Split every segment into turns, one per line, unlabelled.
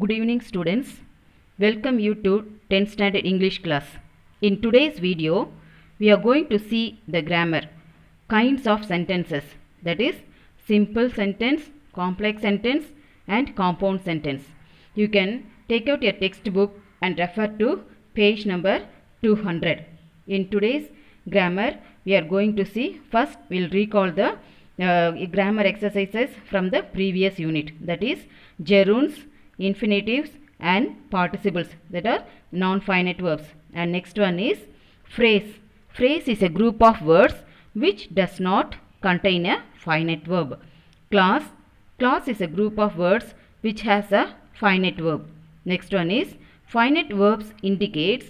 Good evening students. Welcome you to 10th standard English class. In today's video, we are going to see the grammar, kinds of sentences, that is simple sentence, complex sentence and compound sentence. You can take out your textbook and refer to page number 200. In today's grammar, we are going to see, first we will recall the grammar exercises from the previous unit, that is gerunds, infinitives and participles, that are non-finite verbs. And next one is phrase. Phrase is a group of words which does not contain a finite verb. Clause. Clause is a group of words which has a finite verb. Next one is finite verbs indicates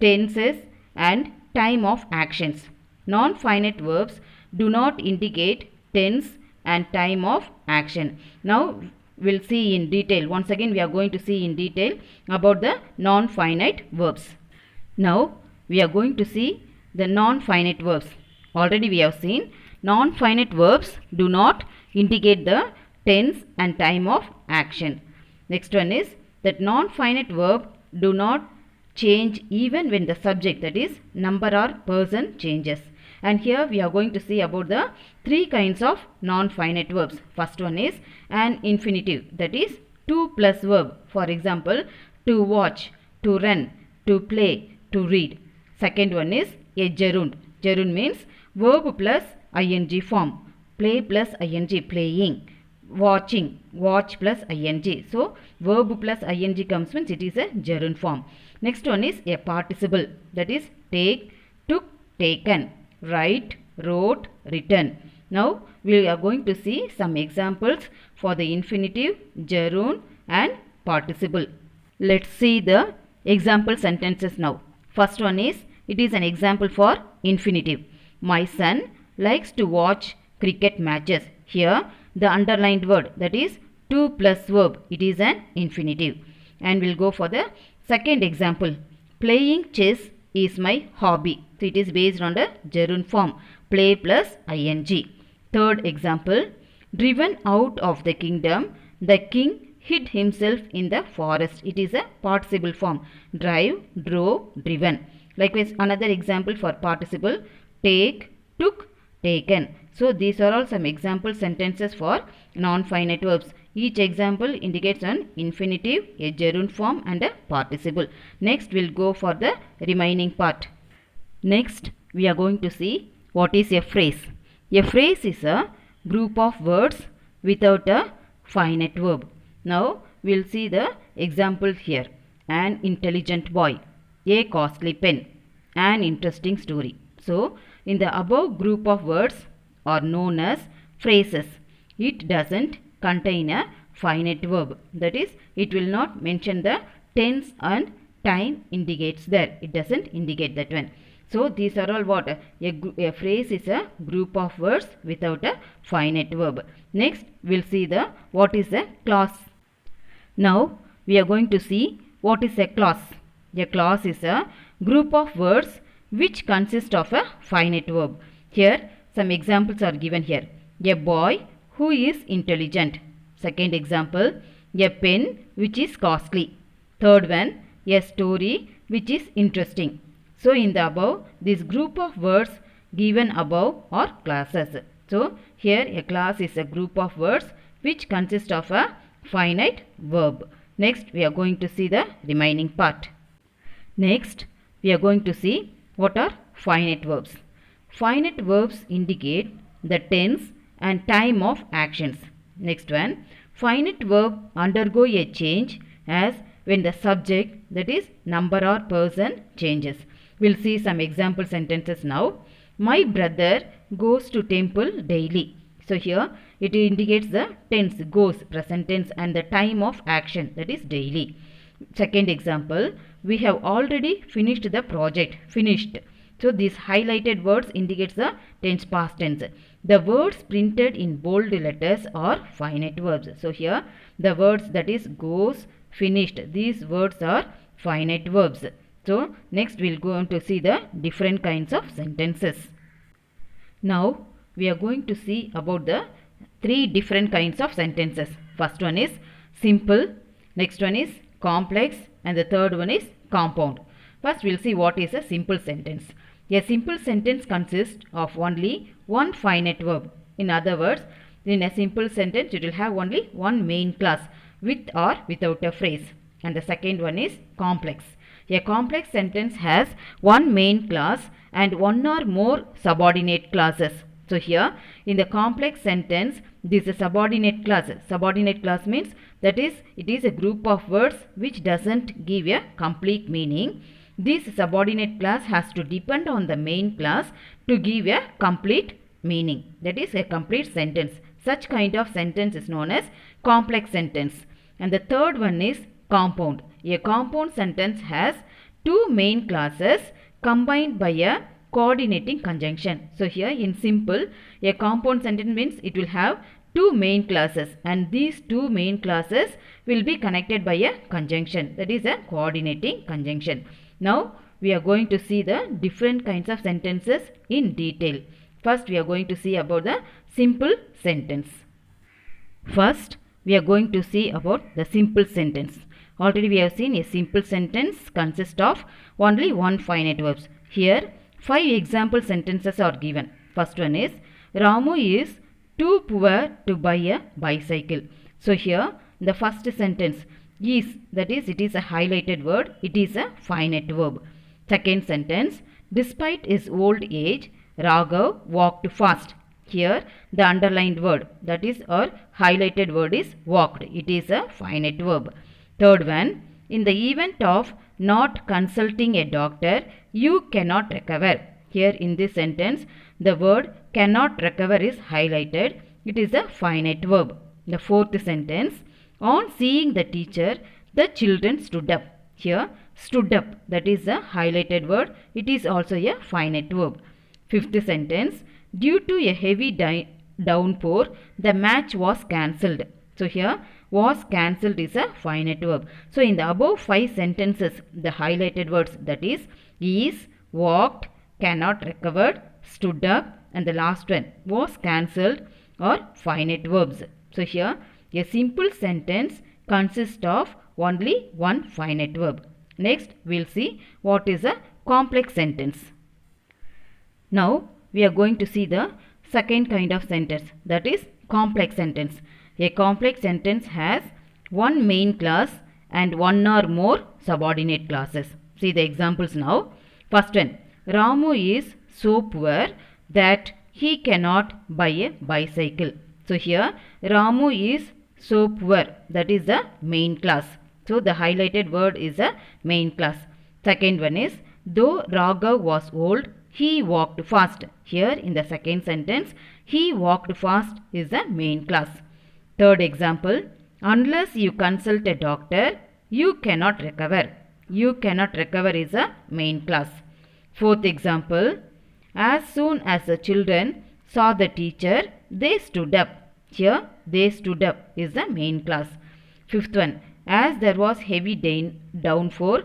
tenses and time of actions. Non-finite verbs do not indicate tense and time of action. Now we'll see in detail. Once again we are going to see in detail about the non-finite verbs. Now we are going to see the non-finite verbs. Already we have seen non-finite verbs do not indicate the tense and time of action. Next one is that non-finite verb do not change even when the subject, that is number or person, changes. And here we are going to see about the three kinds of non-finite verbs. First one is an infinitive, that is to plus verb. For example, to watch, to run, to play, to read. Second one is a gerund. Gerund means verb plus ing form. Play plus ing, playing. Watching, watch plus ing. So verb plus ing comes when it is a gerund form. Next one is a participle, that is take, took, taken, write, wrote, written. Now we are going to see some examples for the infinitive, gerund and participle. Let's see the example sentences now. First one is, it is an example for infinitive. My son likes to watch cricket matches. Here the underlined word, that is to plus verb, it is an infinitive. And we'll go for the second example. Playing chess is my hobby. So it is based on the gerund form, play plus ing. Third example, driven out of the kingdom, the king hid himself in the forest. It is a participle form, drive, drove, driven. Likewise another example for participle, take, took, taken. So these are all some example sentences for non-finite verbs. Each example indicates an infinitive, a gerund form and a participle. Next we'll go for the remaining part. Next we are going to see what is a phrase. A phrase is a group of words without a finite verb. Now we'll see the examples here. An intelligent boy, a costly pen, an interesting story. So in the above group of words are known as phrases. It doesn't contain a finite verb, that is it will not mention the tense and time indicates there. It doesn't indicate that one. So these are all what a phrase is a group of words without a finite verb. Next we'll see the what is a clause. Now we are going to see what is a clause. A clause is a group of words which consist of a finite verb. Here some examples are given here. A boy who is intelligent. Second example, a pen which is costly. Third one, a story which is interesting. So in the above, this group of words given above are clauses. So here a clause is a group of words which consist of a finite verb. Next we are going to see the remaining part. Next we are going to see what are finite verbs. Finite verbs indicate the tense and time of actions. Next one, finite verb undergo a change as when the subject, that is number or person, changes. We'll see some example sentences now. My brother goes to temple daily. So here it indicates the tense, goes, present tense, and the time of action, that is daily. Second example, we have already finished the project, finished. So these highlighted words indicates the tense, past tense. The words printed in bold letters are finite verbs. So here the words, that is goes, finished, these words are finite verbs. So next we'll go on to see the different kinds of sentences. Now we are going to see about the three different kinds of sentences. First one is simple, Next one is complex, and the third one is compound. First we'll see what is a simple sentence. A simple sentence consists of only one finite verb. In other words, in a simple sentence it will have only one main clause with or without a phrase. And the second one is complex. A complex sentence has one main clause and one or more subordinate clauses. So here in the complex sentence, this is a subordinate clause. Subordinate clause means that is, it is a group of words which doesn't give a complete meaning. This subordinate clause has to depend on the main clause to give a complete meaning. That is a complete sentence. Such kind of sentence is known as complex sentence. And the third one is compound. A compound sentence has two main clauses combined by a coordinating conjunction. So here in simple, a compound sentence means it will have two main clauses, and these two main clauses will be connected by a conjunction, that is a coordinating conjunction. Now we are going to see the different kinds of sentences in detail. First we are going to see about the simple sentence. First we are going to see about the simple sentence. Already we have seen a simple sentence consists of only one finite verbs. Here 5 example sentences are given. First one is Ramu is too poor to buy a bicycle. So here the first sentence is, that is, it is a highlighted word, it is a finite verb. Second sentence, despite his old age, Raghav walked fast. Here the underlined word, that is, or highlighted word is walked. It is a finite verb. Third one, in the event of not consulting a doctor, you cannot recover. Here in this sentence, the word cannot recover is highlighted. It is a finite verb. The fourth sentence, on seeing the teacher, the children stood up. Here, stood up, that is a highlighted word. It is also a finite verb. Fifth sentence, due to a heavy downpour, the match was cancelled. So here, was cancelled is a finite verb. So in the above 5 sentences, the highlighted words, that is, walked, cannot recovered, stood up, and the last one, was cancelled, are finite verbs. So here a simple sentence consists of only one finite verb. Next we will see what is a complex sentence. Now we are going to see the second kind of sentence, that is complex sentence. A complex sentence has one main clause and one or more subordinate clauses. See the examples now. First one, Ramu is so poor that he cannot buy a bicycle. So here Ramu is so poor, that is the main clause. So the highlighted word is a main clause. Second one is, though Raghav was old, he walked fast. Here in the second sentence, he walked fast is the main clause. Third example, unless you consult a doctor, you cannot recover. You cannot recover is a main clause. Fourth example, as soon as the children saw the teacher, they stood up. Here, they stood up is the main clause. Fifth one, as there was heavy downpour,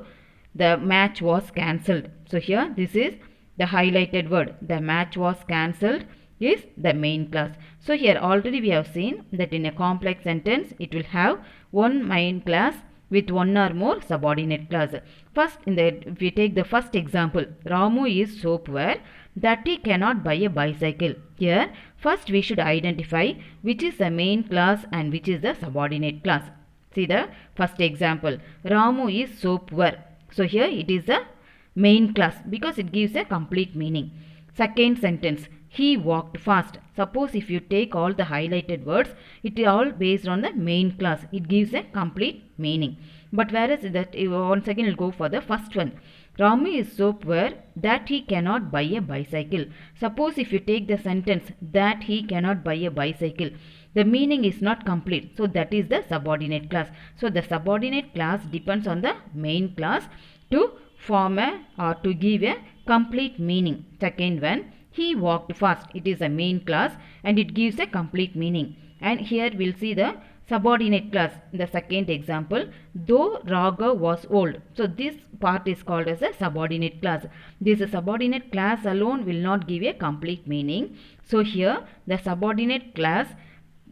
the match was cancelled. So here, this is the highlighted word. The match was cancelled is the main clause. So here already we have seen that in a complex sentence, it will have one main clause with one or more subordinate clause. First, if we take the first example, Ramu is so poor that he cannot buy a bicycle. Here, first we should identify which is the main clause and which is the subordinate clause. See the first example, Ramu is so poor. So here it is the main clause because it gives a complete meaning. Second sentence, he walked fast. Suppose if you take all the highlighted words, it is all based on the main clause. It gives a complete meaning. But whereas that, once again we'll go for the first one. Ramu is so poor that he cannot buy a bicycle. Suppose if you take the sentence that he cannot buy a bicycle, the meaning is not complete. So that is the subordinate clause. So the subordinate clause depends on the main clause to form a or to give a complete meaning. Second one, he walked fast. It is a main clause and it gives a complete meaning. And here we'll see the subordinate clause. The second example, though Raghav was old. So this part is called as a subordinate clause. This subordinate clause alone will not give a complete meaning. So here the subordinate clause,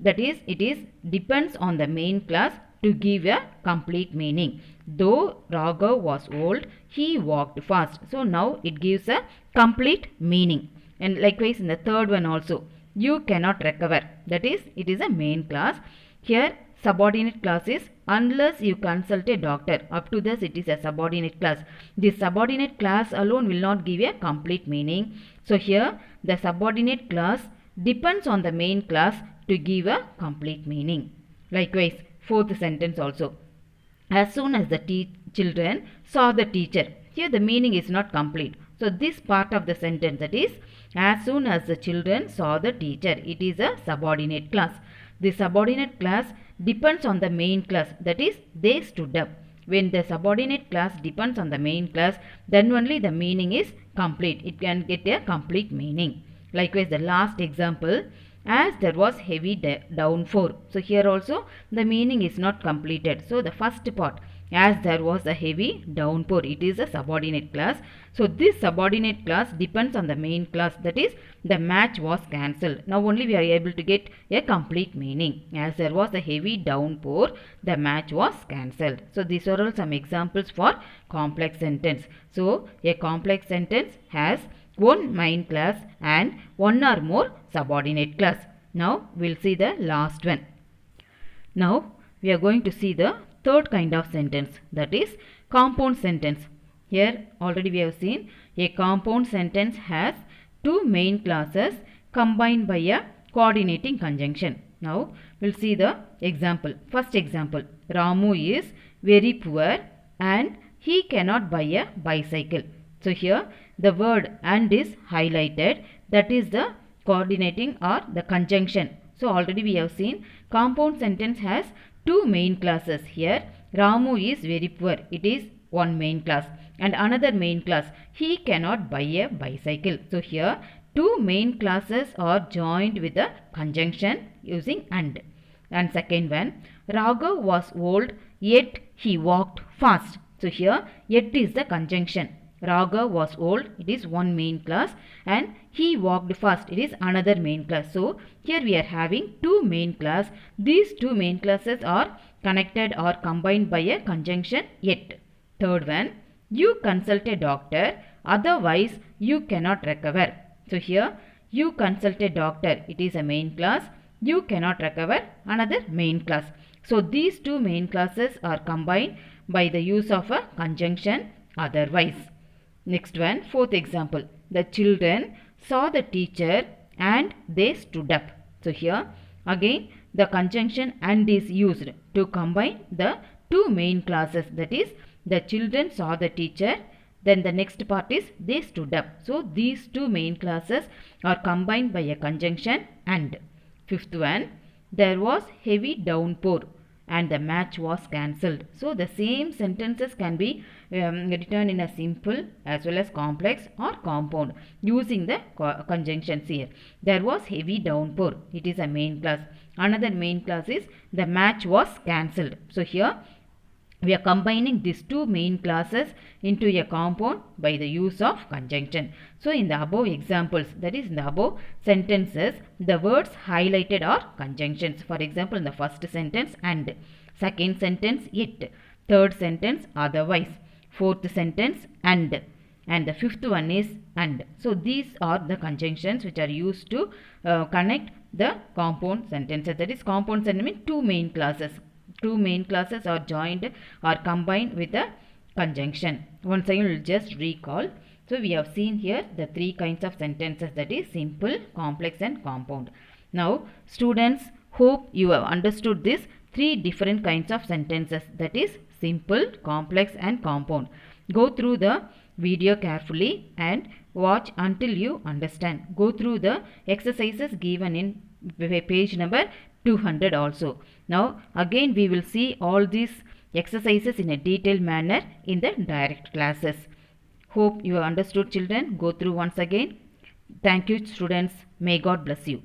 that is, it is depends on the main clause to give a complete meaning. Though Raghav was old, he walked fast. So now it gives a complete meaning. And likewise in the third one also, you cannot recover. That is, it is a main clause. Here subordinate clause is unless you consult a doctor. Up to this it is a subordinate clause. This subordinate clause alone will not give a complete meaning. So here the subordinate clause depends on the main clause to give a complete meaning. Likewise, fourth sentence also. As soon as the children saw the teacher. Here the meaning is not complete. So this part of the sentence, that is, as soon as the children saw the teacher, it is a subordinate clause. The subordinate clause depends on the main clause, that is, they stood up. When the subordinate clause depends on the main clause, then only the meaning is complete. It can get a complete meaning. Likewise, the last example, as there was heavy downpour. So here also the meaning is not completed. So the first part, as there was a heavy downpour, it is a subordinate clause. So this subordinate clause depends on the main clause, that is, the match was cancelled. Now only we are able to get a complete meaning. As there was a heavy downpour, the match was cancelled. So these are all some examples for complex sentence. So a complex sentence has one main clause and one or more subordinate clause. Now we'll see the last one. Now we are going to see the third kind of sentence, that is compound sentence. Here already we have seen a compound sentence has two main clauses combined by a coordinating conjunction. Now we'll see the example. First example, Ramu is very poor and he cannot buy a bicycle. So here the word and is highlighted, that is the coordinating or the conjunction. So already we have seen compound sentence has two main clauses. Here Ramu is very poor, it is one main clause, and another main clause, he cannot buy a bicycle. So here two main clauses are joined with a conjunction using and. And second one, Raghav was old yet he walked fast. So here yet is the conjunction. Raghav was old, it is one main clause, and he walked fast, it is another main clause. So here we are having two main clause. These two main clauses are connected or combined by a conjunction yet. Third one, you consult a doctor, otherwise you cannot recover. So here you consult a doctor, it is a main clause. You cannot recover, another main clause. So these two main clauses are combined by the use of a conjunction otherwise. Next one, fourth example. The children saw the teacher and they stood up. So here again the conjunction and is used to combine the two main clauses, that is, the children saw the teacher, then the next part is they stood up. So these two main clauses are combined by a conjunction and. Fifth one, there was heavy downpour and the match was cancelled. So the same sentences can be written in a simple as well as complex or compound using the conjunctions here. There was heavy downpour, it is a main clause. Another main clause is the match was cancelled. So here we are combining these two main clauses into a compound by the use of conjunction. So in the above examples, that is in the above sentences, the words highlighted are conjunctions. For example, in the first sentence and, second sentence yet, third sentence otherwise, fourth sentence and the fifth one is and. So these are the conjunctions which are used to connect the compound sentences. That is, compound sentence means two main clauses. Two main clauses are joined or combined with a conjunction. Once again, we will just recall. So we have seen here the three kinds of sentences, that is simple, complex and compound. Now students, hope you have understood these three different kinds of sentences, that is simple, complex and compound. Go through the video carefully and watch until you understand. Go through the exercises given in page number 200 also. Now again we will see all these exercises in a detailed manner in the direct classes. Hope you have understood, children. Go through once again. Thank you, students. May God bless you.